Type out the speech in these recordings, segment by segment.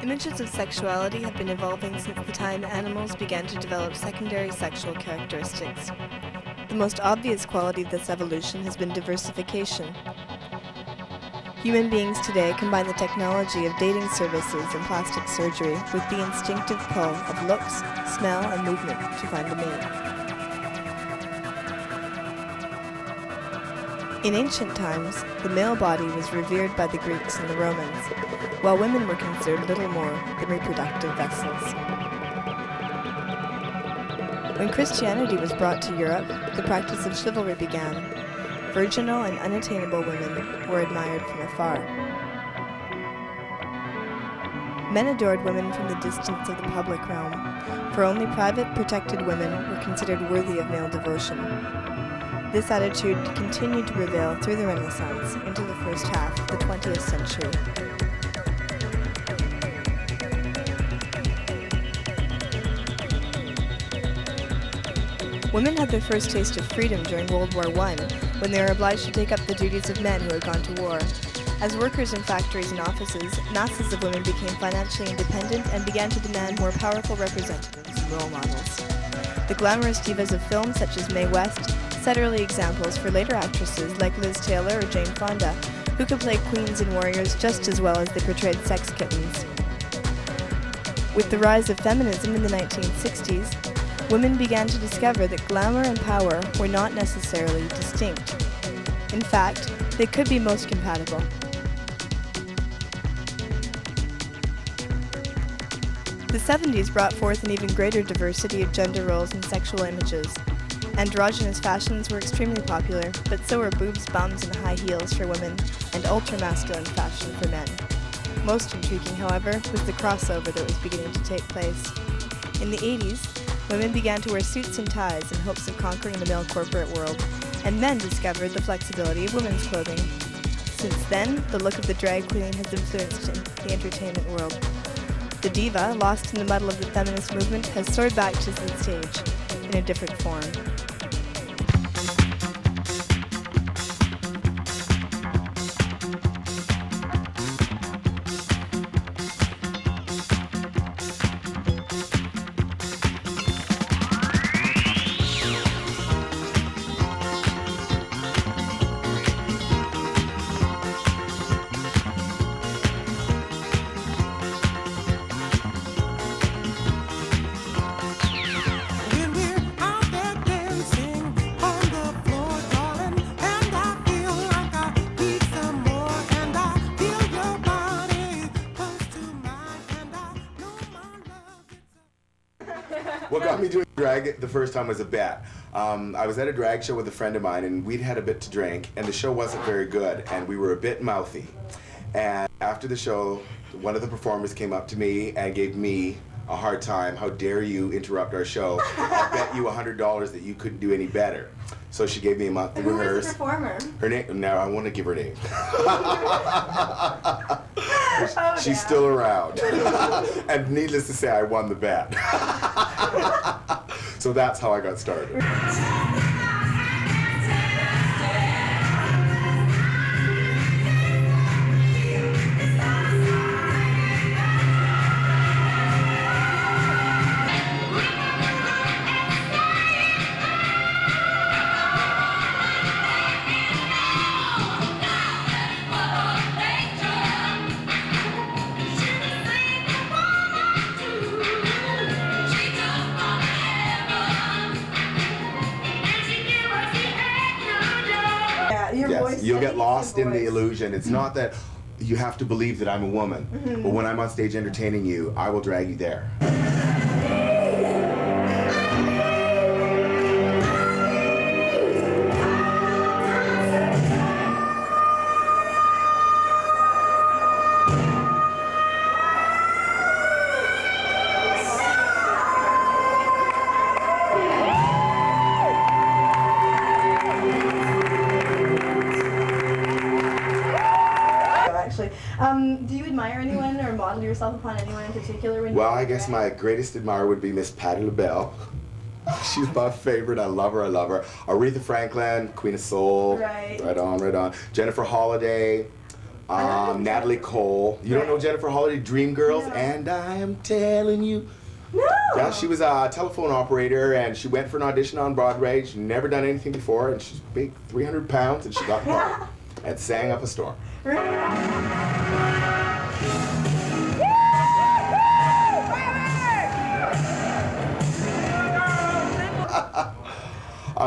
Images of sexuality have been evolving since the time animals began to develop secondary sexual characteristics. The most obvious quality of this evolution has been diversification. Human beings today combine the technology of dating services and plastic surgery with the instinctive pull of looks, smell, and movement to find a mate. In ancient times, the male body was revered by the Greeks and the Romans, while women were considered little more than reproductive vessels. When Christianity was brought to Europe, the practice of chivalry began. Virginal and unattainable women were admired from afar. Men adored women from the distance of the public realm, for only private, protected women were considered worthy of male devotion. This attitude continued to prevail through the Renaissance into the first half of the 20th century. Women had their first taste of freedom during World War I, when they were obliged to take up the duties of men who had gone to war. As workers in factories and offices, masses of women became financially independent and began to demand more powerful representatives and role models. The glamorous divas of film, such as Mae West, set early examples for later actresses like Liz Taylor or Jane Fonda, who could play queens and warriors just as well as they portrayed sex kittens. With the rise of feminism in the 1960s, women began to discover that glamour and power were not necessarily distinct. In fact, they could be most compatible. The 70s brought forth an even greater diversity of gender roles and sexual images. Androgynous fashions were extremely popular, but so were boobs, bums, and high heels for women, and ultra-masculine fashion for men. Most intriguing, however, was the crossover that was beginning to take place. In the 80s, women began to wear suits and ties in hopes of conquering the male corporate world, and men discovered the flexibility of women's clothing. Since then, the look of the drag queen has influenced the entertainment world. The diva, lost in the muddle of the feminist movement, has soared back to the stage in a different form. What got me doing drag the first time was a bet. I was at a drag show with a friend of mine, and we'd had a bit to drink, and the show wasn't very good, and we were a bit mouthy. And after the show, one of the performers came up to me and gave me a hard time. How dare you interrupt our show? I'll bet you $100 that you couldn't do any better. So she gave me a month to rehearse. Who was the performer? Her name? No, I want to give her name. Oh, She's still around. And needless to say, I won the bet. So that's how I got started. Yes, you'll get lost in the illusion. It's not that you have to believe that I'm a woman, but when I'm on stage entertaining you, I will drag you there. Do you admire anyone or model yourself upon anyone in particular? Well, I guess my greatest admirer would be Miss Patti LaBelle. She's my favorite. I love her. I love her. Aretha Franklin, Queen of Soul. Right. Right on, right on. Jennifer Holliday. Natalie Cole. You don't know Jennifer Holiday, Dreamgirls? No. And I am telling you. No. Yeah, she was a telephone operator, and she went for an audition on Broadway. She'd never done anything before, and she's big, 300 pounds, and she got the part and sang Up a Storm.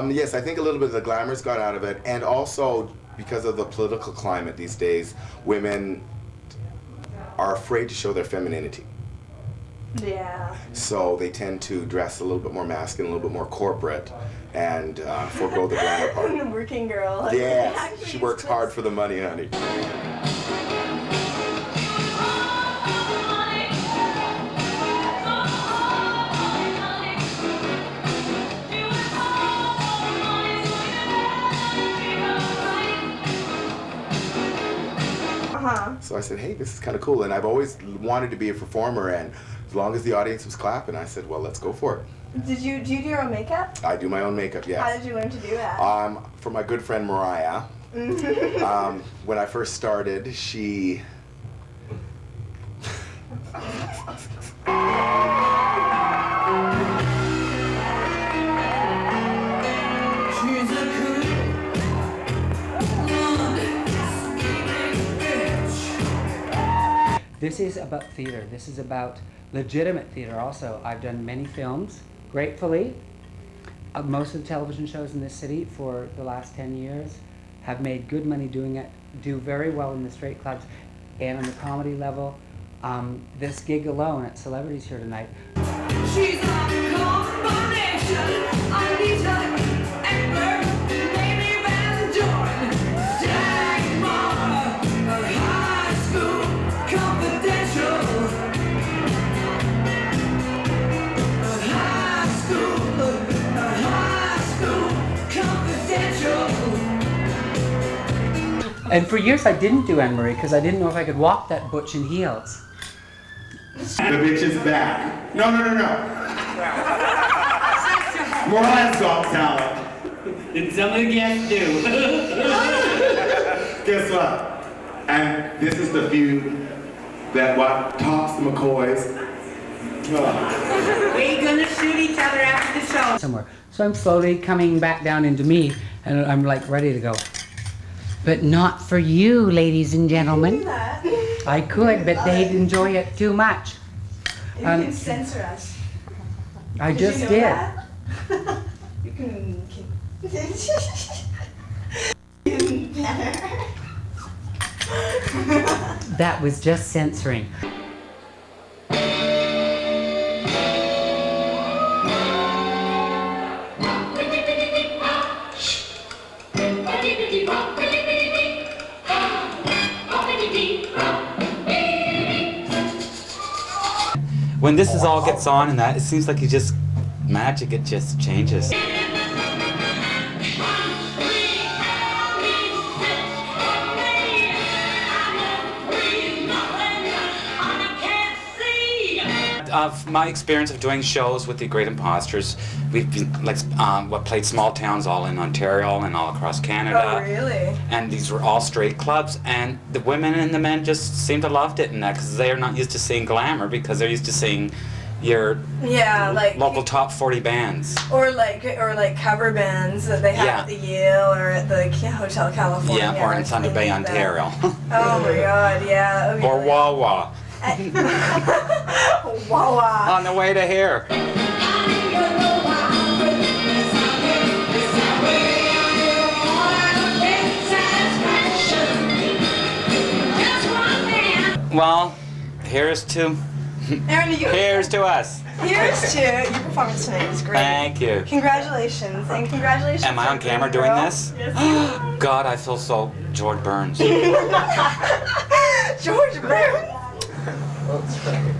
Yes, I think a little bit of the glamour's got out of it, and also because of the political climate these days, women are afraid to show their femininity. Yeah. So they tend to dress a little bit more masculine, a little bit more corporate, and forego the glamour part. Working girl. Yeah, she works hard for the money, honey. So I said, hey, this is kind of cool. And I've always wanted to be a performer, and as long as the audience was clapping, I said, well, let's go for it. Do you do your own makeup? I do my own makeup, yes. How did you learn to do that? For my good friend Mariah. When I first started, she... This is about theater. This is about legitimate theater also. I've done many films, gratefully. Most of the television shows in this city for the last 10 years have made good money doing it, do very well in the straight clubs and on the comedy level. This gig alone at Celebrities here tonight. She's a combination, Anita Ekberg, Amy Van Doren, Dagmar, High School Confidential, High School Confidential. And for years I didn't do Anne-Marie because I didn't know if I could walk that butch in heels. The bitch is back. No. Mariah's got talent. Did something again do? Guess what? And this is the feud that tops the McCoys. We're gonna shoot each other after the show. Somewhere. So I'm slowly coming back down into me, and I'm like ready to go. But not for you, ladies and gentlemen. I could, but they'd enjoy it too much. You can censor us. I Did just you know did. that? You can. That was just censoring. When this is all gets on and that, it seems like magic, it just changes. Of my experience of doing shows with the Great Imposters, we've been played small towns all in Ontario and all across Canada. Oh, really? And these were all straight clubs, and the women and the men just seemed to loved it in that because they're not used to seeing glamour because they're used to seeing your local top 40 bands. Or like cover bands that they have at the Yale or at the Hotel California. Yeah, or in Thunder Bay, like Ontario. Oh my God, yeah. That would be Or Wawa. Wawa. On the way to here. Well, here's to Aaron, here's to us. Here's to your performance tonight. Was great. Thank you. Congratulations, and congratulations. Am I on camera doing this? Yes. God, I feel so George Burns. George Burns. That's right.